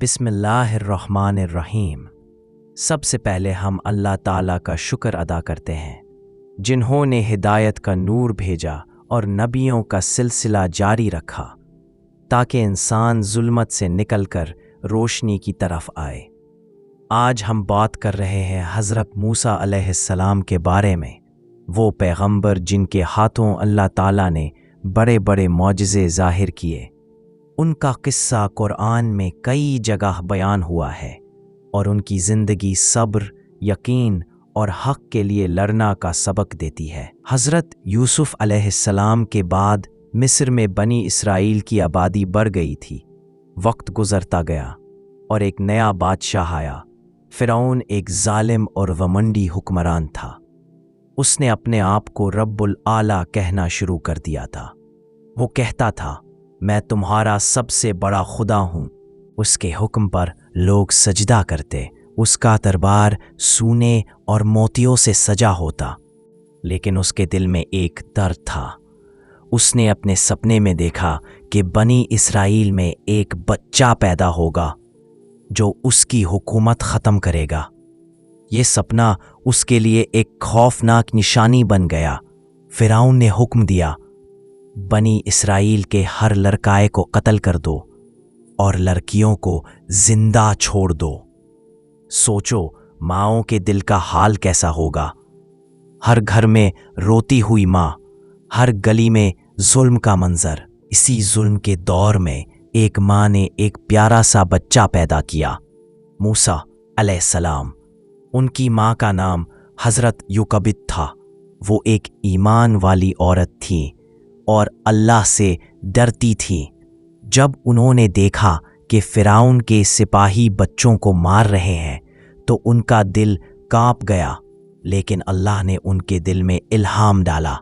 بسم اللہ الرحمن الرحیم۔ سب سے پہلے ہم اللہ تعالیٰ کا شکر ادا کرتے ہیں جنہوں نے ہدایت کا نور بھیجا اور نبیوں کا سلسلہ جاری رکھا تاکہ انسان ظلمت سے نکل کر روشنی کی طرف آئے۔ آج ہم بات کر رہے ہیں حضرت موسیٰ علیہ السلام کے بارے میں، وہ پیغمبر جن کے ہاتھوں اللہ تعالیٰ نے بڑے بڑے معجزے ظاہر کیے۔ ان کا قصہ قرآن میں کئی جگہ بیان ہوا ہے اور ان کی زندگی صبر، یقین اور حق کے لیے لڑنا کا سبق دیتی ہے۔ حضرت یوسف علیہ السلام کے بعد مصر میں بنی اسرائیل کی آبادی بڑھ گئی تھی۔ وقت گزرتا گیا اور ایک نیا بادشاہ آیا۔ فرعون ایک ظالم اور ومنڈی حکمران تھا۔ اس نے اپنے آپ کو رب الاعلیٰ کہنا شروع کر دیا تھا۔ وہ کہتا تھا، میں تمہارا سب سے بڑا خدا ہوں۔ اس کے حکم پر لوگ سجدہ کرتے، اس کا دربار سونے اور موتیوں سے سجا ہوتا، لیکن اس کے دل میں ایک درد تھا۔ اس نے اپنے سپنے میں دیکھا کہ بنی اسرائیل میں ایک بچہ پیدا ہوگا جو اس کی حکومت ختم کرے گا۔ یہ سپنا اس کے لیے ایک خوفناک نشانی بن گیا۔ فرعون نے حکم دیا، بنی اسرائیل کے ہر لڑکائے کو قتل کر دو اور لڑکیوں کو زندہ چھوڑ دو۔ سوچو ماؤں کے دل کا حال کیسا ہوگا۔ ہر گھر میں روتی ہوئی ماں، ہر گلی میں ظلم کا منظر۔ اسی ظلم کے دور میں ایک ماں نے ایک پیارا سا بچہ پیدا کیا، موسیٰ علیہ السلام۔ ان کی ماں کا نام حضرت یوکبت تھا۔ وہ ایک ایمان والی عورت تھی اور اللہ سے ڈرتی تھی۔ جب انہوں نے دیکھا کہ فرعون کے سپاہی بچوں کو مار رہے ہیں تو ان کا دل کانپ گیا، لیکن اللہ نے ان کے دل میں الہام ڈالا،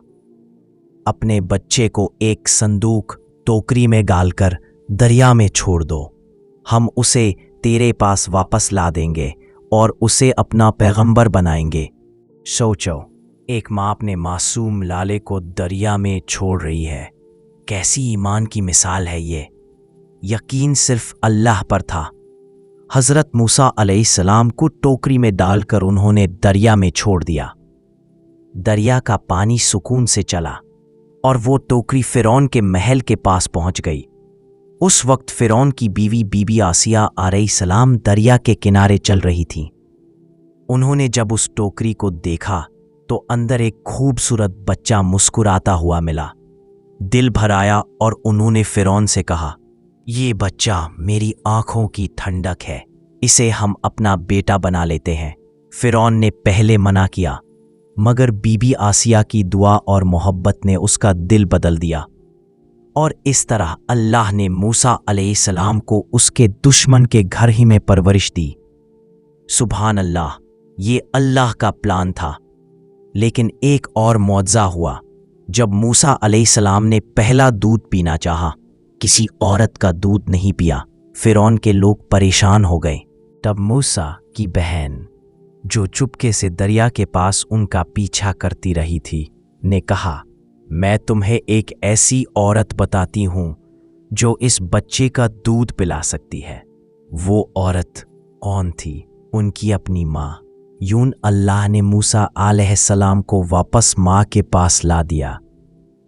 اپنے بچے کو ایک صندوق ٹوکری میں ڈال کر دریا میں چھوڑ دو، ہم اسے تیرے پاس واپس لا دیں گے اور اسے اپنا پیغمبر بنائیں گے۔ سوچو، ایک ماں اپنے معصوم لالے کو دریا میں چھوڑ رہی ہے۔ کیسی ایمان کی مثال ہے یہ۔ یقین صرف اللہ پر تھا۔ حضرت موسیٰ علیہ السلام کو ٹوکری میں ڈال کر انہوں نے دریا میں چھوڑ دیا۔ دریا کا پانی سکون سے چلا اور وہ ٹوکری فرعون کے محل کے پاس پہنچ گئی۔ اس وقت فرعون کی بیوی بی بی آسیہ علیہ السلام دریا کے کنارے چل رہی تھی۔ انہوں نے جب اس ٹوکری کو دیکھا تو اندر ایک خوبصورت بچہ مسکراتا ہوا ملا۔ دل بھر آیا اور انہوں نے فرعون سے کہا، یہ بچہ میری آنکھوں کی ٹھنڈک ہے، اسے ہم اپنا بیٹا بنا لیتے ہیں۔ فرعون نے پہلے منع کیا، مگر بی بی آسیہ کی دعا اور محبت نے اس کا دل بدل دیا، اور اس طرح اللہ نے موسیٰ علیہ السلام کو اس کے دشمن کے گھر ہی میں پرورش دی۔ سبحان اللہ، یہ اللہ کا پلان تھا۔ لیکن ایک اور معجزہ ہوا۔ جب موسیٰ علیہ السلام نے پہلا دودھ پینا چاہا، کسی عورت کا دودھ نہیں پیا۔ فرعون کے لوگ پریشان ہو گئے۔ تب موسیٰ کی بہن، جو چپکے سے دریا کے پاس ان کا پیچھا کرتی رہی تھی، نے کہا، میں تمہیں ایک ایسی عورت بتاتی ہوں جو اس بچے کا دودھ پلا سکتی ہے۔ وہ عورت کون تھی؟ ان کی اپنی ماں۔ یوں اللہ نے موسیٰ علیہ السلام کو واپس ماں کے پاس لا دیا،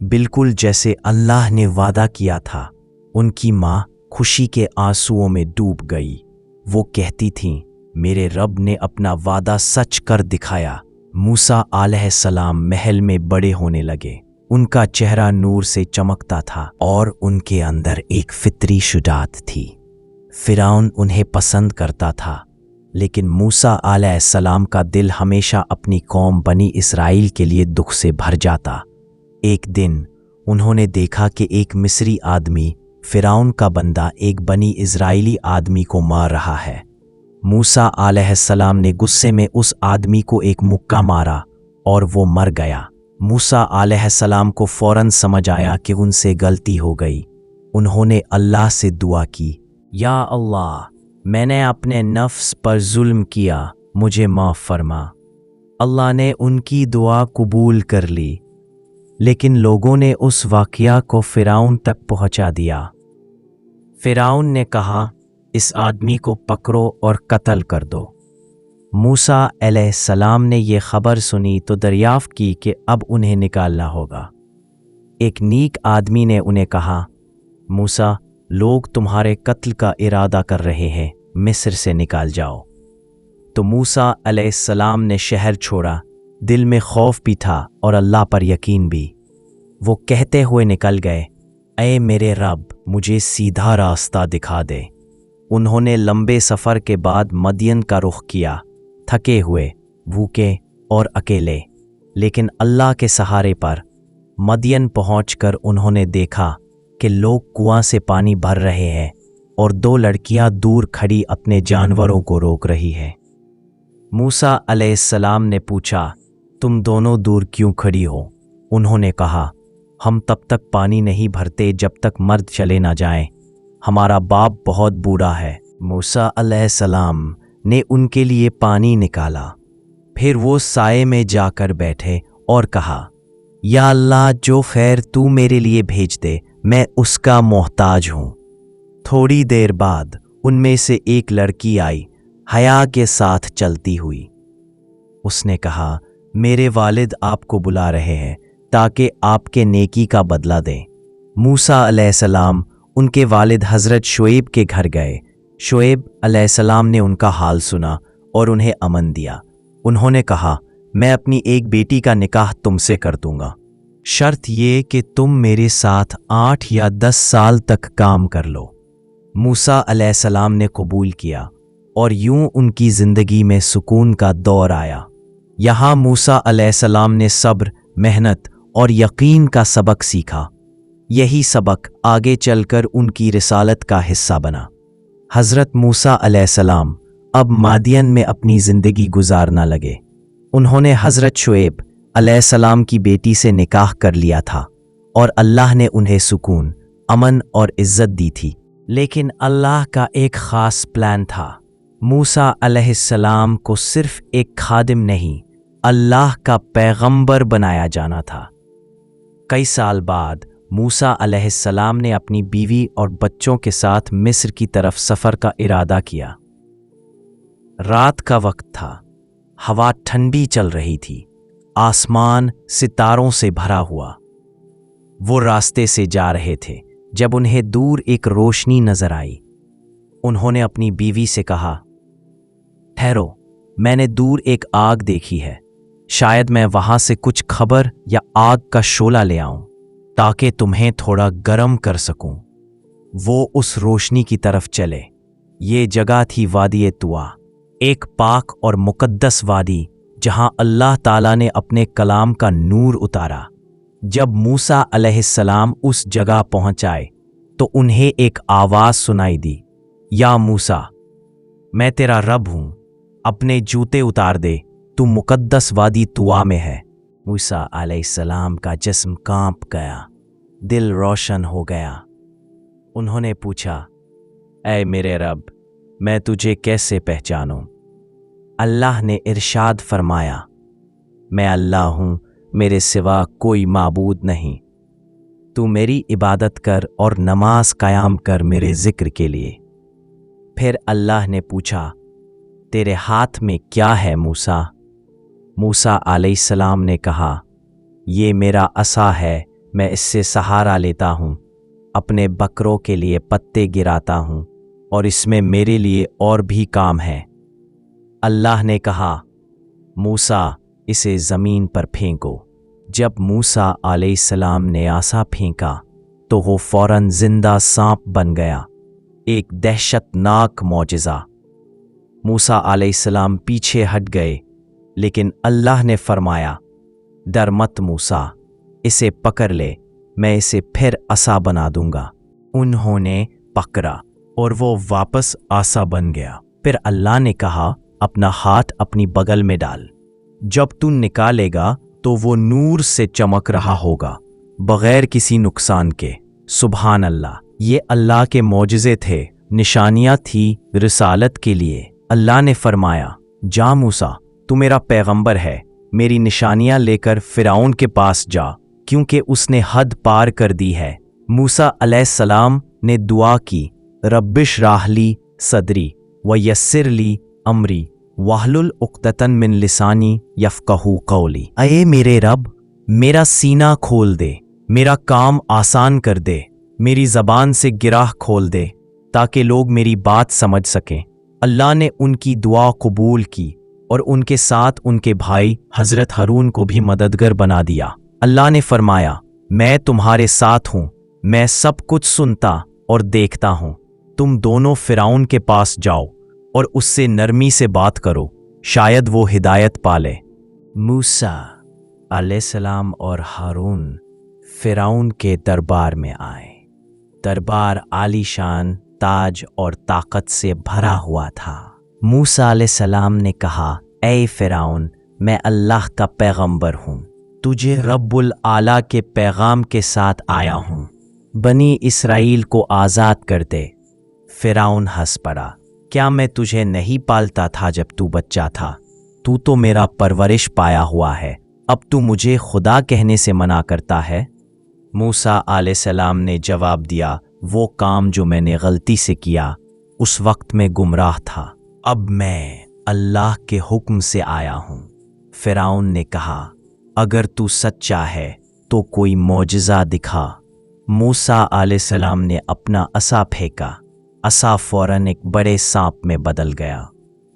بالکل جیسے اللہ نے وعدہ کیا تھا۔ ان کی ماں خوشی کے آنسوؤں میں ڈوب گئی۔ وہ کہتی تھیں، میرے رب نے اپنا وعدہ سچ کر دکھایا۔ موسیٰ علیہ السلام محل میں بڑے ہونے لگے۔ ان کا چہرہ نور سے چمکتا تھا اور ان کے اندر ایک فطری شجاعت تھی۔ فرعون انہیں پسند کرتا تھا، لیکن موسیٰ علیہ السلام کا دل ہمیشہ اپنی قوم بنی اسرائیل کے لیے دکھ سے بھر جاتا۔ ایک دن انہوں نے دیکھا کہ ایک مصری آدمی، فرعون کا بندہ، ایک بنی اسرائیلی آدمی کو مار رہا ہے۔ موسیٰ علیہ السلام نے غصے میں اس آدمی کو ایک مکہ مارا اور وہ مر گیا۔ موسیٰ علیہ السلام کو فوراً سمجھ آیا کہ ان سے غلطی ہو گئی۔ انہوں نے اللہ سے دعا کی، یا اللہ، میں نے اپنے نفس پر ظلم کیا، مجھے معاف فرما۔ اللہ نے ان کی دعا قبول کر لی، لیکن لوگوں نے اس واقعہ کو فرعون تک پہنچا دیا۔ فرعون نے کہا، इस आदमी को पकड़ो और कत्ल कर दो। मूसा अलैहिस्सलाम ने ये खबर सुनी तो दरियाफ्त की कि अब उन्हें निकालना होगा। एक नेक आदमी ने उन्हें कहा, मूसा, लोग तुम्हारे कत्ल का इरादा कर रहे हैं, मिस्र से निकाल जाओ। तो मूसा अलैहिस्सलाम ने शहर छोड़ा। दिल में खौफ भी था और अल्लाह पर यकीन भी। वो कहते हुए निकल गए, ऐ मेरे रब, मुझे सीधा रास्ता दिखा दे। उन्होंने लंबे सफ़र के बाद मदियन का रुख किया, थके हुए, भूखे और अकेले, लेकिन अल्लाह के सहारे पर। मदियन पहुंचकर उन्होंने देखा कि लोग कुआं से पानी भर रहे हैं और 2 लड़कियां दूर खड़ी अपने जानवरों को रोक रही हैं। मूसा अलैहिस्सलाम ने पूछा, तुम दोनों दूर क्यों खड़ी हो? उन्होंने कहा, हम तब तक पानी नहीं भरते जब तक मर्द चले ना जाएं। हमारा बाप बहुत बूढ़ा है। मूसा अलैहिस्सलाम ने उनके लिए पानी निकाला। फिर वो साए में जाकर बैठे और कहा, या अल्लाह, जो खैर तू मेरे लिए भेज दे, मैं उसका मोहताज हूँ। थोड़ी देर बाद उनमें से एक लड़की आई, हया के साथ चलती हुई। उसने कहा, मेरे वालिद आपको बुला रहे हैं ताकि आपके नेकी का बदला दें। मूसा अलैहिस्सलाम उनके वालिद हज़रत शुएब के घर गए। शुएब अलैहिस्सलाम ने उनका हाल सुना और उन्हें अमन दिया। उन्होंने कहा, मैं अपनी एक बेटी का निकाह तुमसे कर दूंगा, शर्त ये कि तुम मेरे साथ 8 या 10 साल तक काम कर लो। मूसा अलैहिस्सलाम ने कबूल किया और यूं उनकी ज़िंदगी में सुकून का दौर आया। यहाँ मूसा अलैहिस्सलाम ने सब्र, मेहनत और यकीन का सबक सीखा। यही सबक आगे चलकर उनकी रिसालत का हिस्सा बना। हज़रत मूसा अलैहिस्सलाम अब मादियन में अपनी ज़िंदगी गुजारना लगे। उन्होंने हज़रत शुएब अलैहिस्सलाम की बेटी से निकाह कर लिया था और अल्लाह ने उन्हें सुकून, अमन और इज़्ज़त दी थी। लेकिन अल्लाह का एक ख़ास प्लान था। मूसा अलैहिस्सलाम को सिर्फ एक खादिम नहीं, अल्लाह का पैगंबर बनाया जाना था। कई साल बाद मूसा अलैहिस्सलाम ने अपनी बीवी और बच्चों के साथ मिस्र की तरफ सफ़र का इरादा किया। रात का वक्त था, हवा ठंडी चल रही थी, आसमान सितारों से भरा हुआ। वो रास्ते से जा रहे थे जब उन्हें दूर एक रोशनी नजर आई। उन्होंने अपनी बीवी से कहा, ठहरो, मैंने दूर एक आग देखी है, शायद मैं वहां से कुछ खबर या आग का शोला ले आऊं ताकि तुम्हें थोड़ा गर्म कर सकूं। वो उस रोशनी की तरफ चले। ये जगह थी वादी तुआ, एक पाक और मुकद्दस वादी जहां अल्लाह ताला ने अपने कलाम का नूर उतारा। जब मूसा अलैहिस्सलाम उस जगह पहुंचाए तो उन्हें एक आवाज सुनाई दी, या मूसा, मैं तेरा रब हूं, अपने जूते उतार दे, तू मुकद्दस वादी तुआ में है। मूसा अलैहिस्सलाम का जिस्म कांप गया, दिल रोशन हो गया। उन्होंने पूछा, ऐ मेरे रब, मैं तुझे कैसे पहचानूं? अल्लाह ने इरशाद फरमाया, मैं अल्लाह हूं, मेरे सिवा कोई माबूद नहीं। तू मेरी इबादत कर और नमाज कायम कर मेरे जिक्र के लिए। फिर अल्लाह ने पूछा, तेरे हाथ में क्या है मूसा? मूसा अलैहिस्सलाम ने कहा, ये मेरा असा है, मैं इससे सहारा लेता हूँ, अपने बकरों के लिए पत्ते गिराता हूँ और इसमें मेरे लिए और भी काम है। अल्लाह ने कहा, मूसा, इसे ज़मीन पर फेंको। जब मूसा अलैहिस्सलाम ने आसा फेंका तो वो फौरन जिंदा सांप बन गया, एक दहशतनाक मौजिज़ा। मूसा अलैहिस्सलाम पीछे हट गए, लेकिन अल्लाह ने फरमाया, डर मत मूसा, इसे पकड़ ले, मैं इसे फिर आसा बना दूंगा। उन्होंने पकड़ा और वो वापस आसा बन गया। फिर अल्लाह ने कहा, अपना हाथ अपनी बगल में डाल, जब तू निकालेगा तो वो नूर से चमक रहा होगा, बगैर किसी नुकसान के। सुभान अल्लाह, ये अल्लाह के मौजिज़े थे, निशानियां थी रिसालत के लिए। अल्लाह ने फरमाया, जा मूसा, तू मेरा पैगंबर है, मेरी निशानियां लेकर फिरौन के पास जा, क्योंकि उसने हद पार कर दी है। मूसा अलैहिस्सलाम ने दुआ की, रब्बिश राहली सदरी व यस्सिर ली अमरी वाहलुल उक़दतन मिन लिसानी यफ़क़हू क़ौली। अये मेरे रब, मेरा सीना खोल दे, मेरा काम आसान कर दे, मेरी ज़बान से गिराह खोल दे ताकि लोग मेरी बात समझ सकें। अल्लाह ने उनकी दुआ कबूल की और उनके साथ उनके भाई हज़रत हारून को भी मददगार बना दिया। अल्लाह ने फरमाया, मैं तुम्हारे साथ हूँ, मैं सब कुछ सुनता और देखता हूँ। तुम दोनों फ़िरौन के पास जाओ और उससे नरमी से बात करो, शायद वो हिदायत पाले। मूसा अलैहिस्सलाम और हारून फ़िरौन के दरबार में आए। दरबार आलीशान, ताज और ताकत से भरा हुआ था। मूसा अलैहिस्सलाम ने कहा, ऐ फ़िरौन, मैं अल्लाह का पैगंबर हूँ, तुझे रब्बुल आला के पैगाम के साथ आया हूँ, बनी इसराइल को आज़ाद कर दे। फ़िरौन हंस पड़ा, क्या मैं तुझे नहीं पालता था जब तू बच्चा था? तू तो मेरा परवरिश पाया हुआ है, अब तू मुझे खुदा कहने से मना करता है? मूसा अलैहिस्सलाम ने जवाब दिया, वो काम जो मैंने गलती से किया उस वक्त में गुमराह था, अब मैं अल्लाह के हुक्म से आया हूँ। फ़िरौन ने कहा, अगर तू सच्चा है तो कोई मौजज़ा दिखा। मूसा अलैहिस्सलाम ने अपना असा फेंका, असा फौरन एक बड़े सांप में बदल गया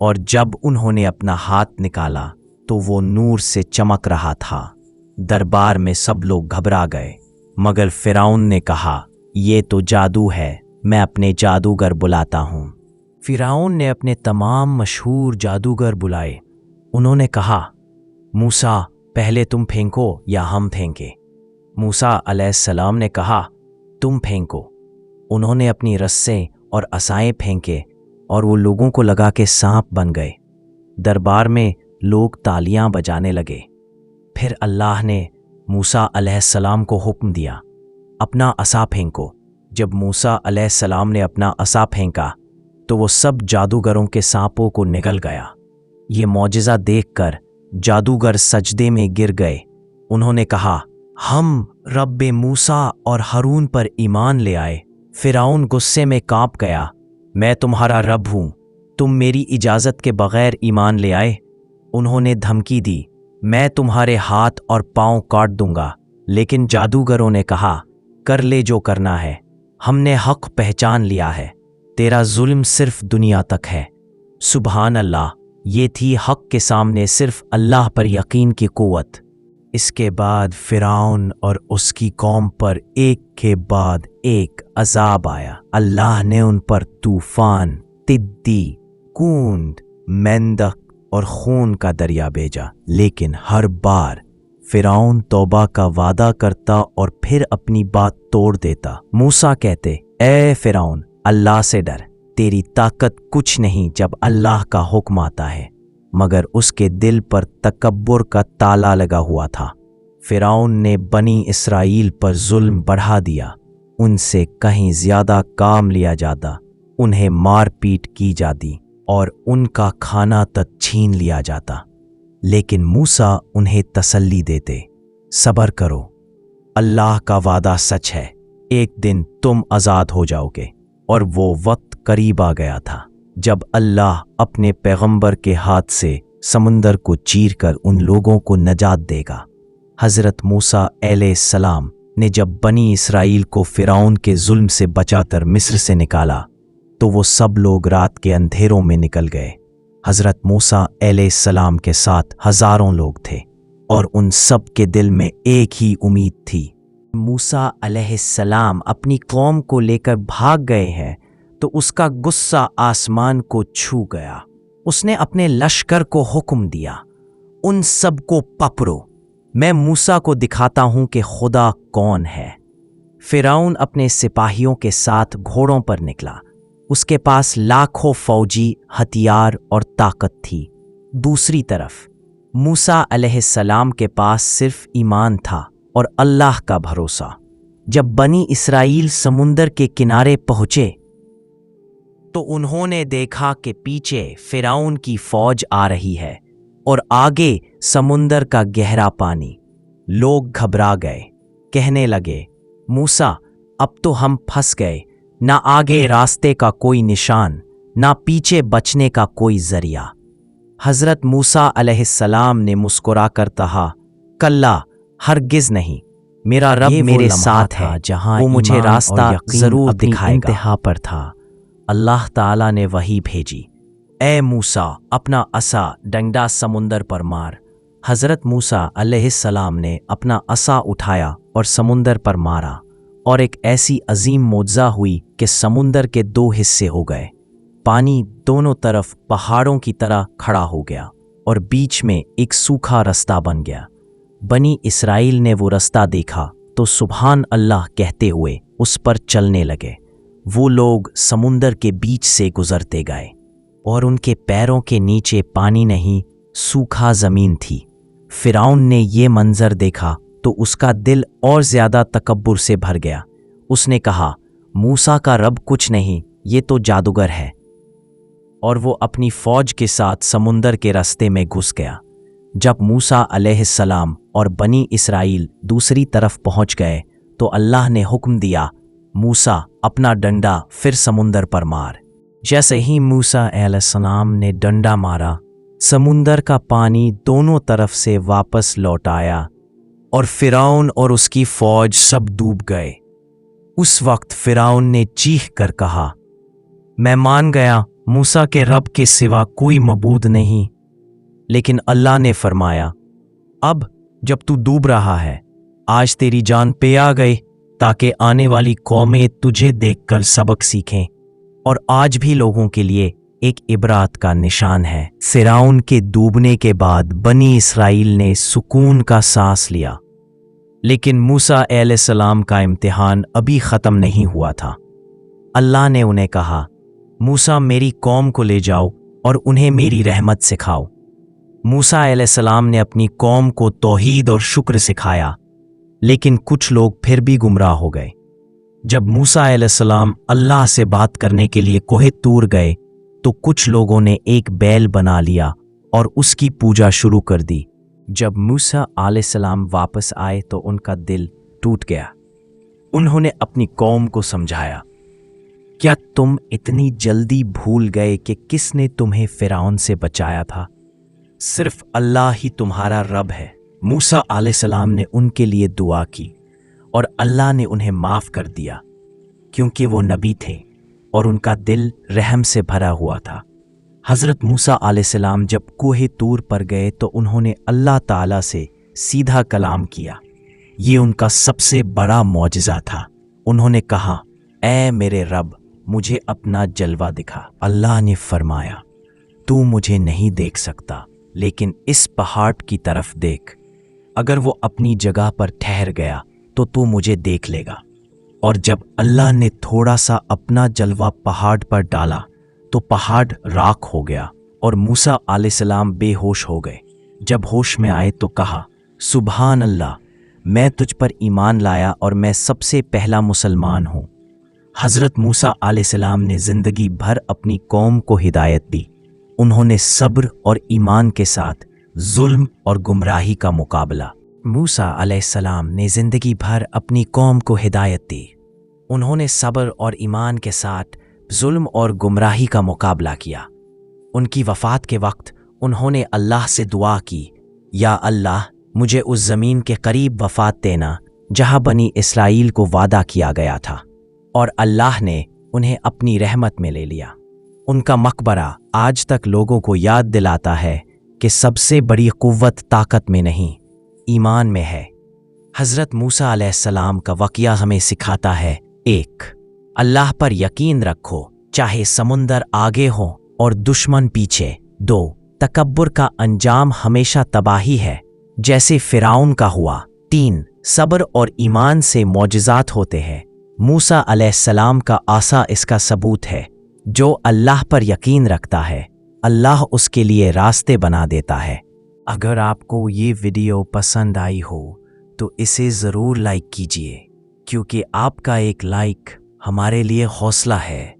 और जब उन्होंने अपना हाथ निकाला तो वो नूर से चमक रहा था। दरबार में सब लोग घबरा गए, मगर फ़िरौन ने कहा, ये तो जादू है, मैं अपने जादूगर बुलाता हूँ। फ़िरौन ने अपने तमाम मशहूर जादूगर बुलाए। उन्होंने कहा, मूसा, पहले तुम फेंको या हम फेंके? मूसा अलैहिस्सलाम ने कहा, तुम फेंको। उन्होंने अपनी रस्से और असाएं फेंके और वो लोगों को लगा के सांप बन गए। दरबार में लोग तालियां बजाने लगे। फिर अल्लाह ने मूसा अलैहिस्सलाम को हुक्म दिया, अपना असा फेंको। जब मूसा अलैहिस्सलाम ने अपना असा फेंका तो वो सब जादूगरों के सांपों को निगल गया। ये मौजिज़ा देखकर जादूगर सजदे में गिर गए। उन्होंने कहा, हम रब्बे मूसा और हारून पर ईमान ले आए। फ़िरौन गुस्से में कांप गया, मैं तुम्हारा रब हूँ, तुम मेरी इजाज़त के बगैर ईमान ले आए? उन्होंने धमकी दी, मैं तुम्हारे हाथ और पाँव काट दूंगा। लेकिन जादूगरों ने कहा, कर ले जो करना है, हमने हक़ पहचान लिया है, तेरा जुल्म सिर्फ दुनिया तक है। सुबहान अल्लाह, ये थी हक़ के सामने सिर्फ अल्लाह पर यकीन की क़ुव्वत। इसके बाद फ़िरौन और उसकी कौम पर एक के बाद एक अज़ाब आया। अल्लाह ने उन पर तूफ़ान, तिद्दी, कूंद, मेंढक और खून का दरिया भेजा, लेकिन हर बार फ़िरौन तौबा का वादा करता और फिर अपनी बात तोड़ देता। मूसा कहते, ए फ़िरौन, अल्लाह से डर, तेरी ताकत कुछ नहीं जब अल्लाह का हुक्म आता है। मगर उसके दिल पर तकब्बुर का ताला लगा हुआ था। फ़िरौन ने बनी इसराइल पर जुल्म बढ़ा दिया, उनसे कहीं ज़्यादा काम लिया जाता, उन्हें मार पीट की जाती और उनका खाना तक छीन लिया जाता। लेकिन मूसा उन्हें तसल्ली देते, सब्र करो, अल्लाह का वादा सच है, एक दिन तुम आज़ाद हो जाओगे। और वो वक्त करीब आ गया था जब अल्लाह अपने पैगंबर के हाथ से समुंदर को चीरकर उन लोगों को नजात देगा। हज़रत मूसा अलैहिस्सलाम ने जब बनी इसराइल को फ़िरौन के जुल्म से बचाकर मिस्र से निकाला तो वो सब लोग रात के अंधेरों में निकल गए। हज़रत मूसा अलैहिस्सलाम के साथ हज़ारों लोग थे और उन सब के दिल में एक ही उम्मीद थी। मूसा अलैहिस्सलाम अपनी कौम को लेकर भाग गए हैं तो उसका गुस्सा आसमान को छू गया। उसने अपने लश्कर को हुक्म दिया, उन सब को पकड़ो, मैं मूसा को दिखाता हूं कि खुदा कौन है। फ़िरौन अपने सिपाहियों के साथ घोड़ों पर निकला। उसके पास लाखों फौजी, हथियार और ताकत थी। दूसरी तरफ मूसा अलैहिस्सलाम के पास सिर्फ ईमान था और अल्लाह का भरोसा। जब बनी इसराइल समुंदर के किनारे पहुंचे तो उन्होंने देखा कि पीछे फ़िरौन की फौज आ रही है और आगे समुंदर का गहरा पानी। लोग घबरा गए, कहने लगे, मूसा, अब तो हम फंस गए, ना आगे रास्ते का कोई निशान, ना पीछे बचने का कोई जरिया। हजरत मूसा अलैहिस्सलाम ने मुस्कुराकर कहा, कल्ला, हरगिज नहीं, मेरा रब मेरे साथ है, जहां वो मुझे रास्ता जरूर दिखाएगा। इंतहा पर था। अल्लाह ताला ने वही भेजी, ए मूसा, अपना असा डंडा समुंदर पर मार। हजरत मूसा अलैहिस्सलाम ने अपना असा उठाया और समुंदर पर मारा, और एक ऐसी अजीम मोज़ा हुई कि समुंदर के 2 हिस्से हो गए। पानी दोनों तरफ पहाड़ों की तरह खड़ा हो गया और बीच में एक सूखा रास्ता बन गया। बनी इसराइल ने वो रास्ता देखा तो सुभान अल्लाह कहते हुए उस पर चलने लगे। वो लोग समुंदर के बीच से गुजरते गए और उनके पैरों के नीचे पानी नहीं, सूखा जमीन थी। फिरौन ने ये मंजर देखा तो उसका दिल और ज्यादा तकब्बुर से भर गया। उसने कहा, मूसा का रब कुछ नहीं, ये तो जादूगर है। और वो अपनी फौज के साथ समुंदर के रास्ते में घुस गया। जब मूसा अलैहिस्सलाम और बनी इसराइल दूसरी तरफ पहुंच गए तो अल्लाह ने हुक्म दिया, मूसा, अपना डंडा फिर समुंदर पर मार। जैसे ही मूसा अलैहिस्सलाम ने डंडा मारा, समुंदर का पानी दोनों तरफ से वापस लौट आया और फिरौन और उसकी फौज सब डूब गए। उस वक्त फिरौन ने चीख कर कहा, मैं मान गया मूसा के रब के सिवा कोई मबूद नहीं। लेकिन अल्लाह ने फरमाया, अब जब तू डूब रहा है, आज तेरी जान पे आ गई ताकि आने वाली कौमें तुझे देखकर सबक सीखें, और आज भी लोगों के लिए एक इबरात का निशान है। फिरौन के डूबने के बाद बनी इसराइल ने सुकून का सांस लिया, लेकिन मूसा अलैहिस्सलाम का इम्तिहान अभी ख़त्म नहीं हुआ था। अल्लाह ने उन्हें कहा, मूसा, मेरी कौम को ले जाओ और उन्हें मेरी रहमत सिखाओ। मूसा अलैहिस्सलाम ने अपनी कौम को तौहीद और शुक्र सिखाया, लेकिन कुछ लोग फिर भी गुमराह हो गए। जब मूसा अलैहिस्सलाम अल्लाह से बात करने के लिए कोहे तूर गए तो कुछ लोगों ने एक बैल बना लिया और उसकी पूजा शुरू कर दी। जब मूसा अलैहिस्सलाम वापस आए तो उनका दिल टूट गया। उन्होंने अपनी कौम को समझाया, क्या तुम इतनी जल्दी भूल गए कि किसने तुम्हें फिरौन से बचाया था? सिर्फ अल्लाह ही तुम्हारा रब है। मूसा अलैहिस्सलाम ने उनके लिए दुआ की और अल्लाह ने उन्हें माफ कर दिया, क्योंकि वो नबी थे और उनका दिल रहम से भरा हुआ था। हज़रत मूसा अलैहिस्सलाम जब कोहे तूर पर गए तो उन्होंने अल्लाह ताला से सीधा कलाम किया। ये उनका सबसे बड़ा मौजज़ा था। उन्होंने कहा, ऐ मेरे रब, मुझे अपना जलवा दिखा। अल्लाह ने फरमाया, तू मुझे नहीं देख सकता, लेकिन इस पहाड़ की तरफ देख। अगर वो अपनी जगह पर ठहर गया तो तू मुझे देख लेगा। और जब अल्लाह ने थोड़ा सा अपना जलवा पहाड़ पर डाला तो पहाड़ राख हो गया और मूसा अलैहिस्सलाम बेहोश हो गए। जब होश में आए तो कहा, सुभान अल्लाह, मैं तुझ पर ईमान लाया और मैं सबसे पहला मुसलमान हूँ। हज़रत मूसा अलैहिस्सलाम ने ज़िंदगी भर अपनी कौम को हिदायत दी। उन्होंने सब्र और ईमान के साथ जुल्म और गुमराही का मुकाबला। मूसा अलैहिस्सलाम ने ज़िंदगी भर अपनी कौम को हिदायत दी। उन्होंने सब्र और ईमान के साथ जुल्म और गुमराही का मुकाबला किया। उनकी वफ़ात के वक्त उन्होंने अल्लाह से दुआ की, या अल्लाह, मुझे उस ज़मीन के करीब वफ़ात देना जहाँ बनी इसराइल को वादा किया गया था। और अल्लाह ने उन्हें अपनी रहमत में ले लिया। उनका मकबरा आज तक लोगों को याद दिलाता है कि सबसे बड़ी कुव्वत ताकत में नहीं, ईमान में है। हज़रत मूसा अलैहिस्सलाम का वाक़या हमें सिखाता है, 1, अल्लाह पर यकीन रखो चाहे समुंदर आगे हो और दुश्मन पीछे। 2, तकब्बुर का अंजाम हमेशा तबाही है, जैसे फिरौन का हुआ। 3, सब्र और ईमान से मौजज़ात होते हैं। मूसा अलैहिस्सलाम का आसा इसका सबूत है। जो अल्लाह पर यकीन रखता है, अल्लाह उसके लिए रास्ते बना देता है। अगर आपको ये वीडियो पसंद आई हो तो इसे ज़रूर लाइक कीजिए, क्योंकि आपका एक लाइक हमारे लिए हौसला है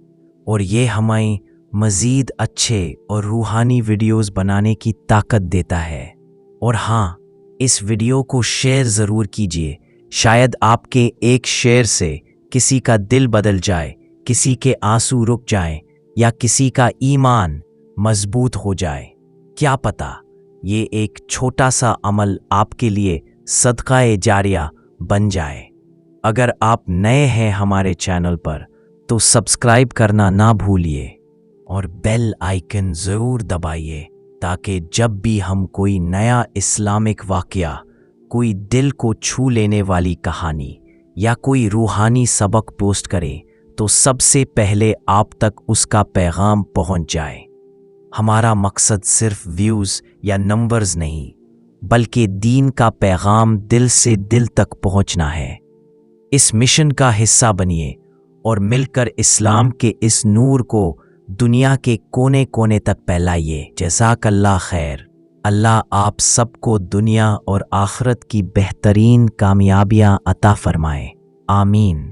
और ये हमें मज़ीद अच्छे और रूहानी वीडियोस बनाने की ताकत देता है। और हाँ, इस वीडियो को शेयर ज़रूर कीजिए। शायद आपके एक शेयर से किसी का दिल बदल जाए, किसी के आंसू रुक जाएं, یا کسی کا ایمان مضبوط ہو جائے۔ کیا پتہ یہ ایک چھوٹا سا عمل آپ کے لیے صدقہ جاریہ بن جائے۔ اگر آپ نئے ہیں ہمارے چینل پر تو سبسکرائب کرنا نہ بھولیے اور بیل آئیکن ضرور دبائیے تاکہ جب بھی ہم کوئی نیا اسلامک واقعہ، کوئی دل کو چھو لینے والی کہانی یا کوئی روحانی سبق پوسٹ کریں تو سب سے پہلے آپ تک اس کا پیغام پہنچ جائے۔ ہمارا مقصد صرف ویوز یا نمبرز نہیں بلکہ دین کا پیغام دل سے دل تک پہنچنا ہے۔ اس مشن کا حصہ بنیے اور مل کر اسلام کے اس نور کو دنیا کے کونے کونے تک پھیلائیے۔ جزاک اللہ خیر۔ اللہ آپ سب کو دنیا اور آخرت کی بہترین کامیابیاں عطا فرمائے۔ آمین۔